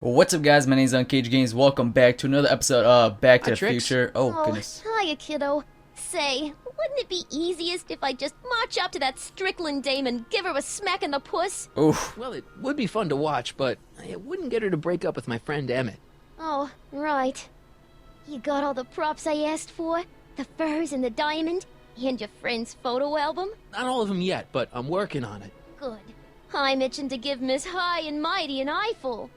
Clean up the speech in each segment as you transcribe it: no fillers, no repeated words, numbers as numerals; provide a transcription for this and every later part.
What's up, guys? My name is unCAGEDgamez. Welcome back to another episode of Back to the Trix. Future. Oh, goodness. Hiya, kiddo. Say, wouldn't it be easiest if I just march up to that Strickland dame and give her a smack in the puss? Oof. Well, it would be fun to watch, but it wouldn't get her to break up with my friend Emmett. Oh, right. You got all the props I asked for? The furs and the diamond? And your friend's photo album? Not all of them yet, but I'm working on it. Good. I'm itching to give Miss High and Mighty an eyeful.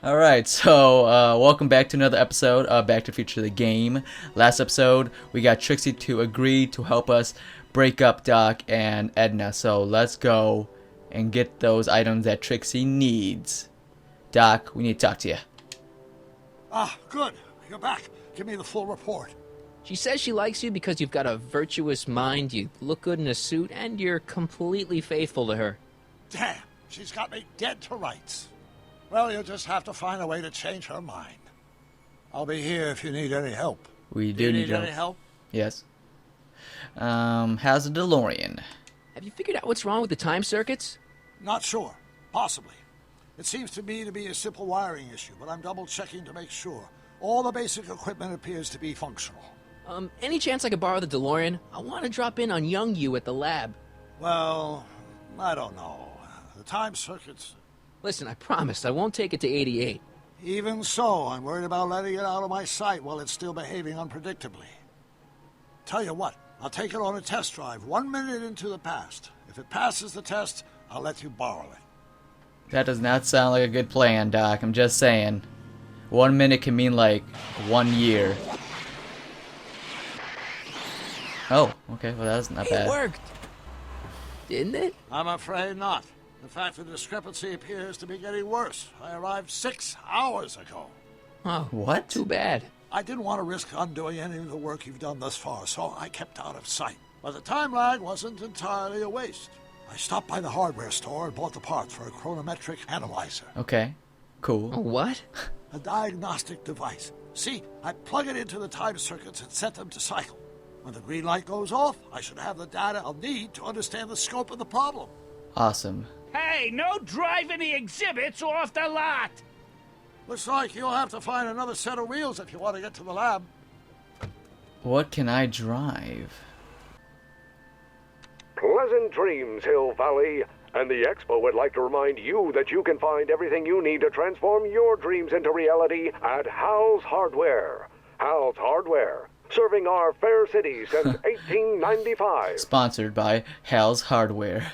Alright, so welcome back to another episode of Back to the Future the game. Last episode, we got Trixie to agree to help us break up Doc and Edna. So let's go and get those items that Trixie needs. Doc, we need to talk to you. Ah, good. You're back. Give me the full report. She says she likes you because you've got a virtuous mind, you look good in a suit, and you're completely faithful to her. Damn, she's got me dead to rights. Well, you'll just have to find a way to change her mind. I'll be here if you need any help. We do need any help? Yes. How's the DeLorean? Have you figured out what's wrong with the time circuits? Not sure. Possibly. It seems to me to be a simple wiring issue, but I'm double-checking to make sure. All the basic equipment appears to be functional. Any chance I could borrow the DeLorean? I want to drop in on young you at the lab. Well, I don't know. The time circuits... Listen, I promise I won't take it to 88. Even so, I'm worried about letting it out of my sight while it's still behaving unpredictably. Tell you what, I'll take it on a test drive 1 minute into the past. If it passes the test, I'll let you borrow it. That does not sound like a good plan, Doc. I'm just saying. 1 minute can mean like 1 year. Oh, okay. Well, that's not bad. It worked! Didn't it? I'm afraid not. In fact, the discrepancy appears to be getting worse. I arrived 6 hours ago. Oh, What? too bad. I didn't want to risk undoing any of the work you've done thus far, so I kept out of sight. But the time lag wasn't entirely a waste. I stopped by the hardware store and bought the parts for a chronometric analyzer. Okay. Cool. What? A diagnostic device. See, I plug it into the time circuits and set them to cycle. When the green light goes off, I should have the data I'll need to understand the scope of the problem. Awesome. Hey, no driving the exhibits off the lot! Looks like you'll have to find another set of wheels if you want to get to the lab. What can I drive? Pleasant dreams, Hill Valley. And the Expo would like to remind you that you can find everything you need to transform your dreams into reality at Hal's Hardware. Hal's Hardware, serving our fair city since 1895. Sponsored by Hal's Hardware.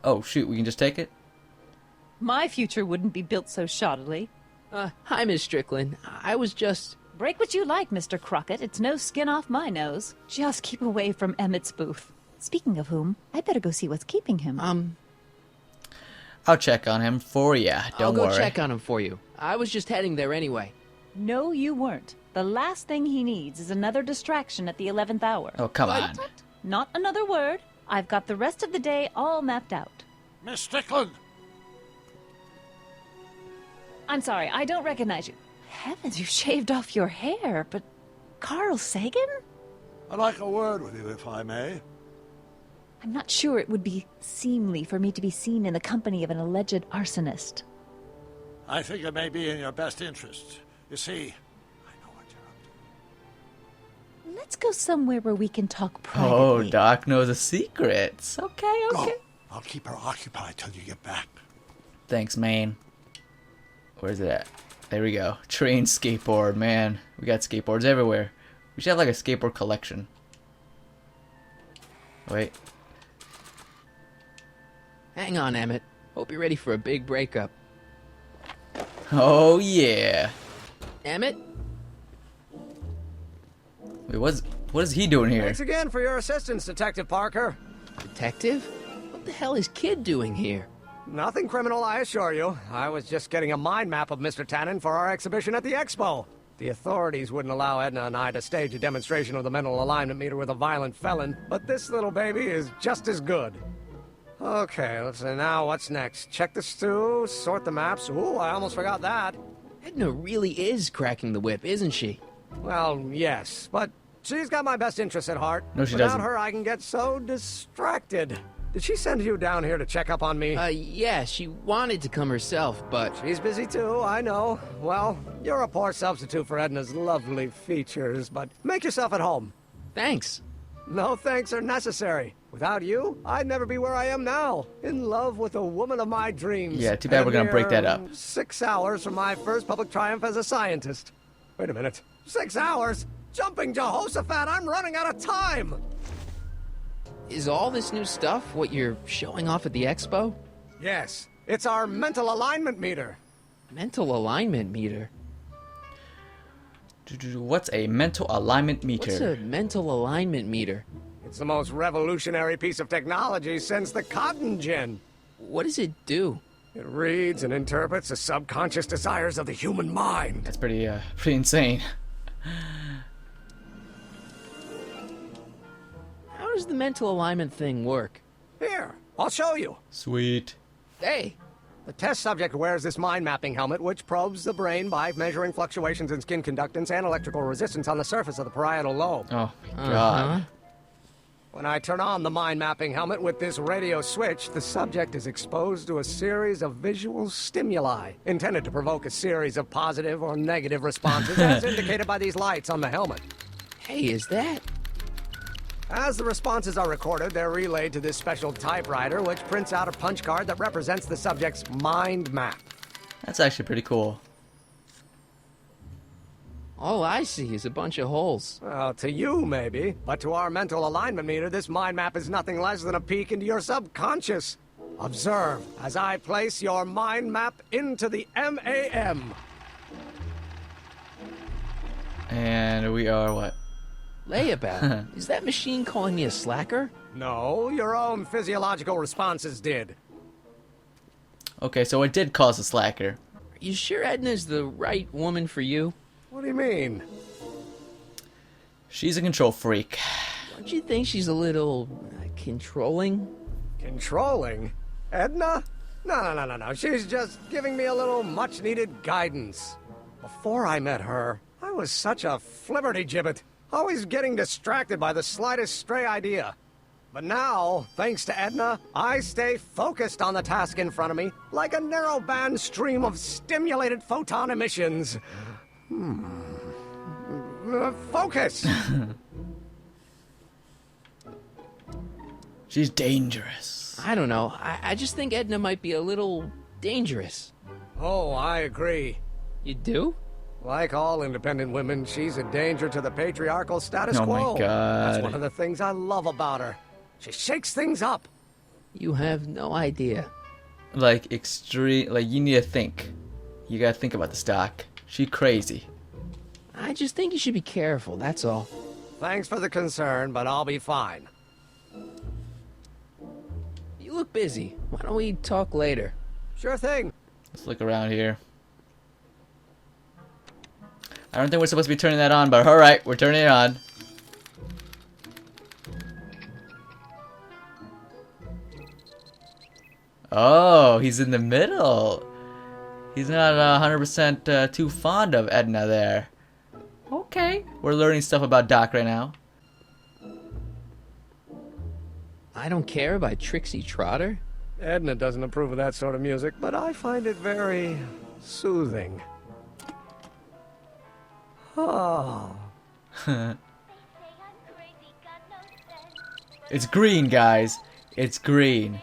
Oh, shoot. We can just take it? My future wouldn't be built so shoddily. Hi, Miss Strickland. I was just... Break what you like, Mr. Crockett. It's no skin off my nose. Just keep away from Emmett's booth. Speaking of whom, I better go see what's keeping him. I'll check on him for ya. I'll Don't go worry. check on him for you. I was just heading there anyway. No, you weren't. The last thing he needs is another distraction at the 11th hour. Oh, come on. Not another word. I've got the rest of the day all mapped out. Miss Strickland! I'm sorry, I don't recognize you. Heavens, you shaved off your hair, but... Carl Sagan? I'd like a word with you, if I may. I'm not sure it would be seemly for me to be seen in the company of an alleged arsonist. I think it may be in your best interest. You see, I know what you're up to. Let's go somewhere where we can talk Oh, privately. Doc knows the secrets. Okay, Go. okay. I'll keep her occupied till you get back. Thanks, man. Where's it at? There we go. Train skateboard, man. We got skateboards everywhere. We should have like a skateboard collection. Wait. Hang on, Emmett. Hope you're ready for a big breakup. Oh, yeah. Emmett? Wait, what is he doing here? Thanks again for your assistance, Detective Parker. Detective? What the hell is Kid doing here? Nothing criminal, I assure you. I was just getting a mind map of Mr. Tannen for our exhibition at the Expo. The authorities wouldn't allow Edna and I to stage a demonstration of the mental alignment meter with a violent felon, but this little baby is just as good. Okay, let's see now what's next. Check the stew, sort the maps. Ooh, I almost forgot that. Edna really is cracking the whip, isn't she? Well, yes, but she's got my best interests at heart. No, she Without doesn't. her, I can get so distracted. Did she send you down here to check up on me? Yeah, she wanted to come herself, but... She's busy too, I know. Well, you're a poor substitute for Edna's lovely features, but make yourself at home. Thanks. No thanks are necessary. Without you, I'd never be where I am now. In love with the woman of my dreams. Yeah, too bad we're gonna break that up. 6 hours from my first public triumph as a scientist. Wait a minute. 6 hours? Jumping Jehoshaphat, I'm running out of time! Is all this new stuff what you're showing off at the expo? Yes, it's our mental alignment meter. Mental alignment meter? What's a mental alignment meter? What's a mental alignment meter? It's the most revolutionary piece of technology since the cotton gin. What does it do? It reads and interprets the subconscious desires of the human mind. That's pretty insane. How does the mental alignment thing work? Here, I'll show you. Sweet. Hey, The test subject wears this mind mapping helmet, which probes the brain by measuring fluctuations in skin conductance and electrical resistance on the surface of the parietal lobe. Oh my god. When I turn on the mind mapping helmet with this radio switch, the subject is exposed to a series of visual stimuli intended to provoke a series of positive or negative responses as indicated by these lights on the helmet. hey, is that... As the responses are recorded, they're relayed to this special typewriter, which prints out a punch card that represents the subject's mind map. That's actually pretty cool. All I see is a bunch of holes. Well, to you, maybe. But to our mental alignment meter, this mind map is nothing less than a peek into your subconscious. Observe as I place your mind map into the MAM. And we are what? Layabout. Is that machine calling me a slacker? No, your own physiological responses did. Okay, so it did cause a slacker. Are you sure Edna's the right woman for you? What do you mean? She's a control freak. Don't you think she's a little... controlling? Controlling? Edna? No. She's just giving me a little much-needed guidance. Before I met her, I was such a flibberty-gibbet, always getting distracted by the slightest stray idea. But now, thanks to Edna, I stay focused on the task in front of me, like a narrow-band stream of stimulated photon emissions. Focus! She's dangerous. I don't know. I just think Edna might be a little dangerous. Oh, I agree. You do? Like all independent women, she's a danger to the patriarchal status Oh my quo. God. That's one of the things I love about her. She shakes things up. You have no idea. Like extreme. Like you need to think. You gotta think about the stock. She crazy. I just think you should be careful, that's all. Thanks for the concern, but I'll be fine. You look busy. Why don't we talk later? Sure thing. Let's look around here. I don't think we're supposed to be turning that on, but alright, we're turning it on. Oh, he's in the middle. He's not 100% too fond of Edna there. Okay. We're learning stuff about Doc right now. I Don't Care by Trixie Trotter? Edna doesn't approve of that sort of music, but I find it very soothing. Oh. It's green, guys. It's green.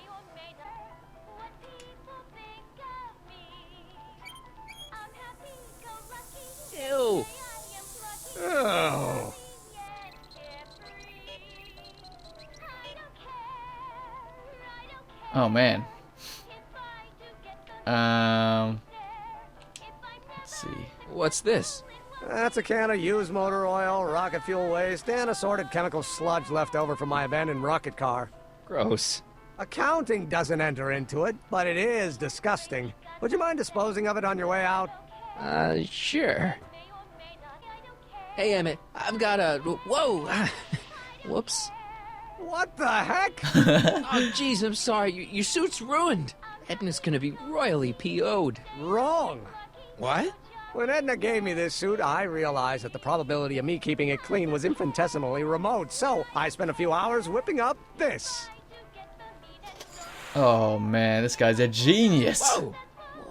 Ew. Oh. Oh man. Let's see. What's this? That's a can of used motor oil, rocket fuel waste, and assorted chemical sludge left over from my abandoned rocket car. Gross. Accounting doesn't enter into it, but it is disgusting. Would you mind disposing of it on your way out? Sure. Hey, Emmett, I've got a... Whoa! Whoops. What the heck? Oh, jeez, I'm sorry. Your suit's ruined. Edna's gonna be royally PO'd. Wrong. What? When Edna gave me this suit, I realized that the probability of me keeping it clean was infinitesimally remote, so I spent a few hours whipping up this. Oh man, this guy's a genius. Whoa!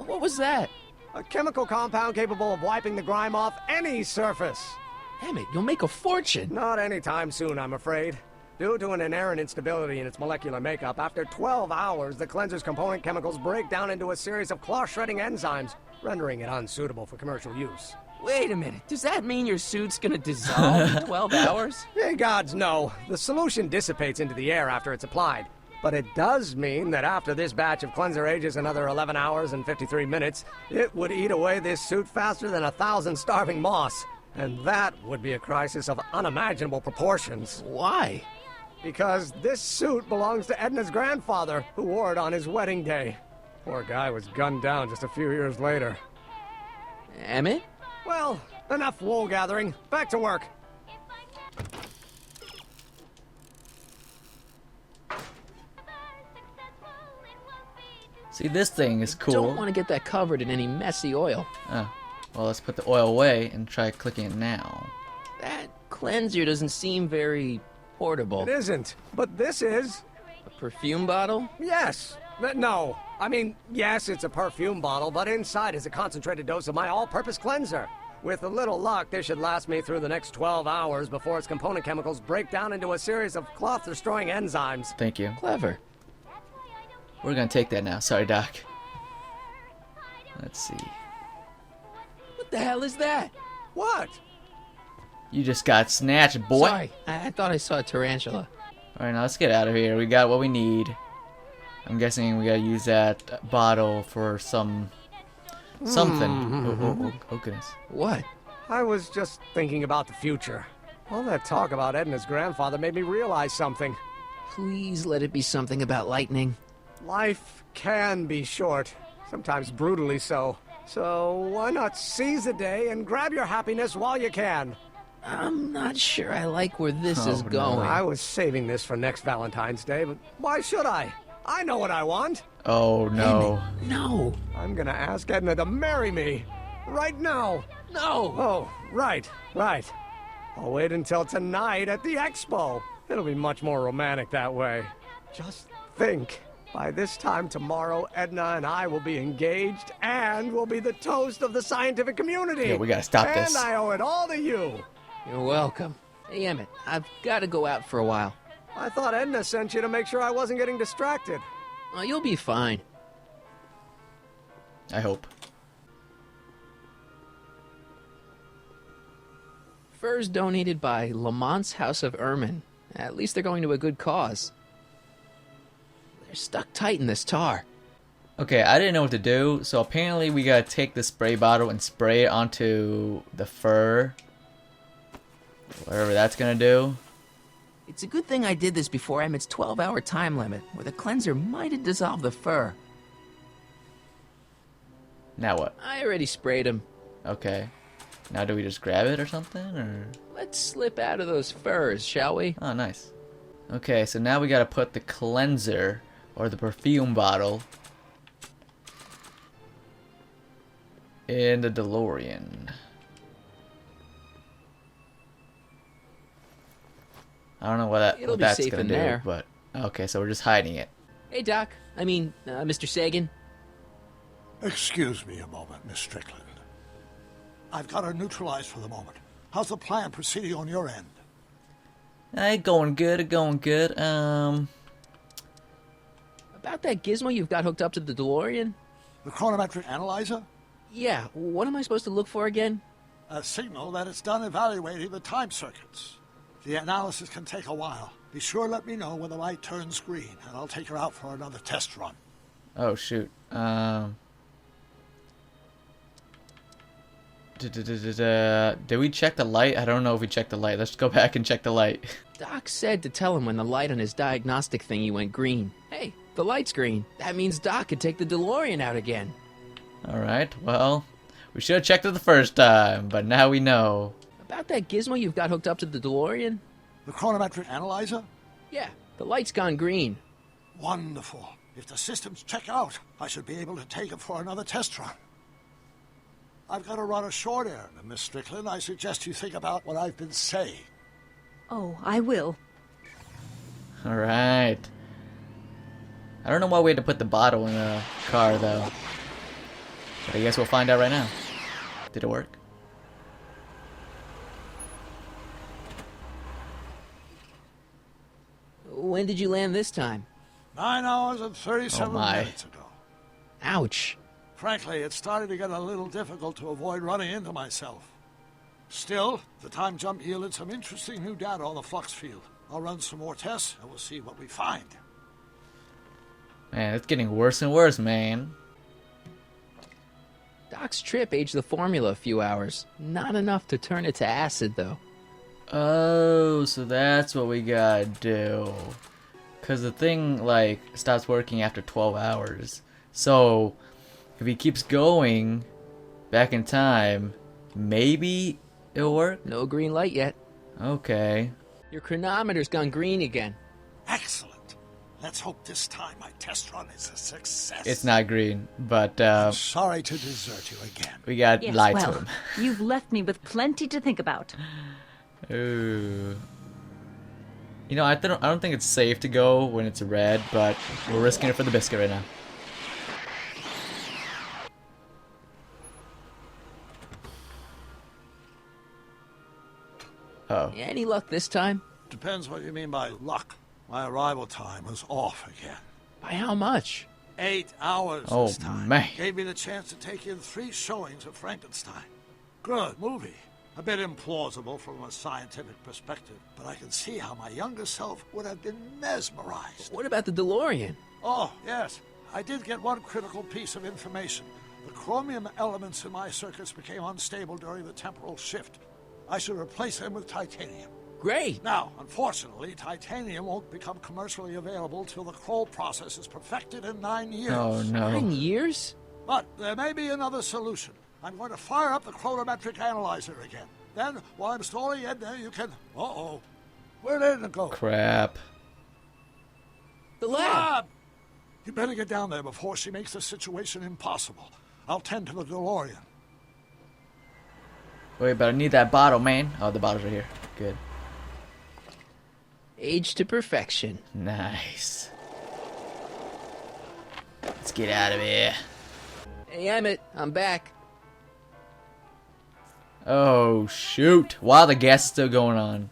What was that? A chemical compound capable of wiping the grime off any surface. Damn it, you'll make a fortune. Not anytime soon, I'm afraid. Due to an inherent instability in its molecular makeup, after 12 hours, the cleanser's component chemicals break down into a series of cloth-shredding enzymes, rendering it unsuitable for commercial use. Wait a minute, does that mean your suit's gonna dissolve in 12 hours? Hey gods, no. The solution dissipates into the air after it's applied. But it does mean that after this batch of cleanser ages another 11 hours and 53 minutes, it would eat away this suit faster than 1,000 starving moths. And that would be a crisis of unimaginable proportions. Why? Because this suit belongs to Edna's grandfather, who wore it on his wedding day. Poor guy was gunned down just a few years later. Emmett? Well, enough wool gathering. Back to work. See, this thing is cool. Don't want to get that covered in any messy oil. Oh, well, let's put the oil away and try clicking it now. That cleanser doesn't seem very portable. It isn't, but this is. A perfume bottle? Yes. No. I mean, yes, it's a perfume bottle, but inside is a concentrated dose of my all-purpose cleanser. With a little luck, this should last me through the next 12 hours before its component chemicals break down into a series of cloth-destroying enzymes. Thank you. Clever. We're gonna take that now. Sorry, Doc. Let's see. What the hell is that? What? You just got snatched, boy. Sorry, I thought I saw a tarantula. Alright, now let's get out of here. We got what we need. I'm guessing we gotta use that bottle for something. Oh, goodness. What? I was just thinking about the future. All that talk about Edna's grandfather made me realize something. Please let it be something about lightning. Life can be short, sometimes brutally so. So why not seize the day and grab your happiness while you can? I'm not sure I like where this is no. going. I was saving this for next Valentine's Day, but why should I? I know what I want. Oh, no. No. I'm gonna ask Edna to marry me. Right now. No. Oh, right. I'll wait until tonight at the expo. It'll be much more romantic that way. Just think. By this time tomorrow, Edna and I will be engaged and will be the toast of the scientific community. Yeah, we gotta stop this. And I owe it all to you. You're welcome. Hey, Emmett, I've got to go out for a while. I thought Edna sent you to make sure I wasn't getting distracted. Oh, you'll be fine. I hope. Furs donated by Lamont's House of Ermine. At least they're going to a good cause. They're stuck tight in this tar. Okay, I didn't know what to do, so apparently we gotta take the spray bottle and spray it onto the fur. Whatever that's gonna do. It's a good thing I did this before Emmett's 12-hour time limit, where the cleanser might have dissolved the fur. Now what? I already sprayed him. Okay. Now do we just grab it or something, or? Let's slip out of those furs, shall we? Oh, nice. Okay, so now we gotta put the cleanser, or the perfume bottle, in the DeLorean. I don't know what It'll be that's safe gonna in do, there. but okay, so we're just hiding it. Hey, Doc. Mr. Sagan. Excuse me a moment, Miss Strickland. I've got her neutralized for the moment. How's the plan proceeding on your end? Going good. About that gizmo you've got hooked up to the DeLorean? The chronometric analyzer? Yeah, what am I supposed to look for again? A signal that it's done evaluating the time circuits. The analysis can take a while. Be sure to let me know when the light turns green, and I'll take her out for another test run. Oh shoot. Did we check the light? I don't know if we checked the light. Let's go back and check the light. Doc said to tell him when the light on his diagnostic thingy went green. Hey, the light's green. That means Doc could take the DeLorean out again. Alright, well, we should have checked it the first time, but now we know. About that gizmo you've got hooked up to the DeLorean? The chronometric analyzer? Yeah, the light's gone green. Wonderful. If the systems check out, I should be able to take it for another test run. I've got to run a short errand, Miss Strickland. I suggest you think about what I've been saying. Oh, I will. Alright. I don't know why we had to put the bottle in the car, though. But I guess we'll find out right now. Did it work? When did you land this time? 9 hours and 37 minutes ago. Ouch. Frankly, it started to get a little difficult to avoid running into myself. Still, the time jump yielded some interesting new data on the flux field. I'll run some more tests, and we'll see what we find. Man, it's getting worse and worse, man. Doc's trip aged the formula a few hours. Not enough to turn it to acid, though. Oh, so that's what we gotta do. Because the thing, like, stops working after 12 hours. So, if he keeps going back in time, maybe it'll work? No green light yet. Okay. Your chronometer's gone green again. Excellent. Let's hope this time my test run is a success. It's not green, but I'm sorry to desert you again. we got Yes, lied well, to him. you've left me with plenty to think about. Ooh. You know, I don't think it's safe to go when it's red, but we're risking it for the biscuit right now. Oh. Any luck this time? Depends what you mean by luck. My arrival time was off again. By how much? 8 hours Oh, this time. man. Gave me the chance to take in 3 showings of Frankenstein. Good movie. A bit implausible from a scientific perspective, but I can see how my younger self would have been mesmerized. What about the DeLorean? Oh, yes. I did get one critical piece of information. The chromium elements in my circuits became unstable during the temporal shift. I should replace them with titanium. Great. Now, unfortunately, titanium won't become commercially available till the Kroll process is perfected in 9 years. Oh, no. 9 years? But there may be another solution. I'm going to fire up the chronometric analyzer again. Then, while I'm stalling Edna, you can... Uh-oh. Where did Edna go? Crap. The lab. You better get down there before she makes the situation impossible. I'll tend to the DeLorean. Wait, but I need that bottle, man. Oh, the bottle's right here. Good. Aged to perfection. Nice. Let's get out of here. Hey, Emmett, I'm back. Oh, shoot. Wow, the gas is still going on.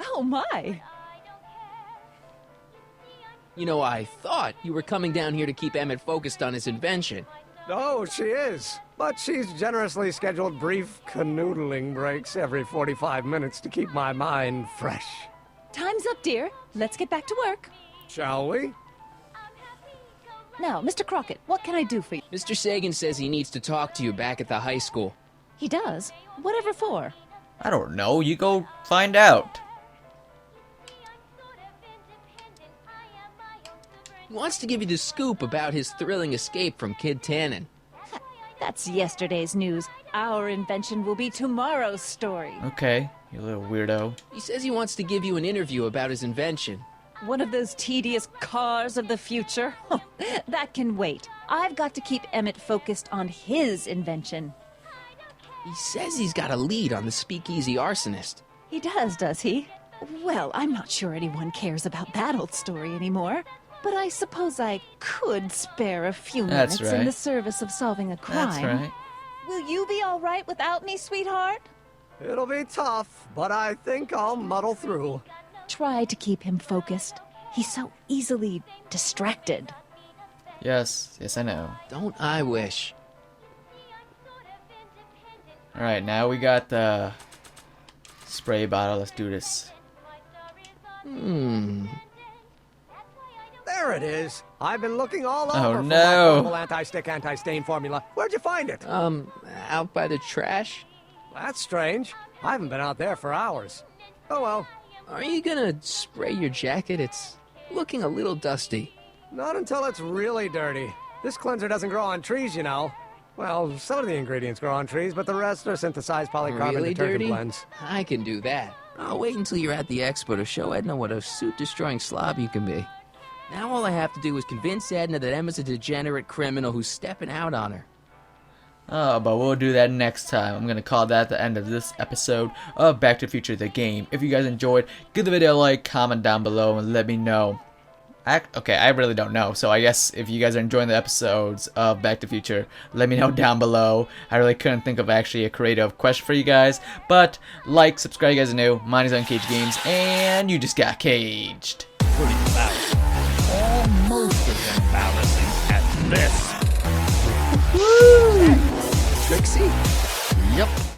Oh my! You know, I thought you were coming down here to keep Emmett focused on his invention. Oh, she is. But she's generously scheduled brief canoodling breaks every 45 minutes to keep my mind fresh. Time's up, dear. Let's get back to work. Shall we? Now, Mr. Crockett, what can I do for you? Mr. Sagan says he needs to talk to you back at the high school. He does? Whatever for? I don't know. You go find out. He wants to give you the scoop about his thrilling escape from Kid Tannen. That's yesterday's news. Our invention will be tomorrow's story. Okay, you little weirdo. He says he wants to give you an interview about his invention. One of those tedious cars of the future? That can wait. I've got to keep Emmett focused on his invention. He says he's got a lead on the speakeasy arsonist. He does he? Well, I'm not sure anyone cares about that old story anymore. But I suppose I could spare a few That's minutes in right. the service of solving a crime. That's right. Will you be all right without me, sweetheart? It'll be tough, but I think I'll muddle through. Try to keep him focused. He's so easily distracted. Yes, I know. Don't I wish? Alright, now we got the spray bottle. Let's do this. There it is. I've been looking all over Oh, for no. my portable anti-stick, anti-stain formula. Where'd you find it? Out by the trash? That's strange. I haven't been out there for hours. Oh well. Are you gonna spray your jacket? It's looking a little dusty. Not until it's really dirty. This cleanser doesn't grow on trees, you know. Well, some of the ingredients grow on trees, but the rest are synthesized polycarbonate Really detergent dirty? blends. I can do that. I'll wait until you're at the expo to show Edna what a suit-destroying slob you can be. Now all I have to do is convince Edna that Emma's a degenerate criminal who's stepping out on her. But we'll do that next time. I'm gonna call that the end of this episode of Back to the Future the game. If you guys enjoyed, give the video a like, comment down below, and let me know. Okay, I really don't know. So I guess if you guys are enjoying the episodes of Back to the Future, let me know down below. I really couldn't think of actually a creative question for you guys. But like, subscribe, you guys are new. Mine is unCAGEDgamez, and you just got caged. Pretty embarrassing. Almost as embarrassing as this. Trixie? Yep.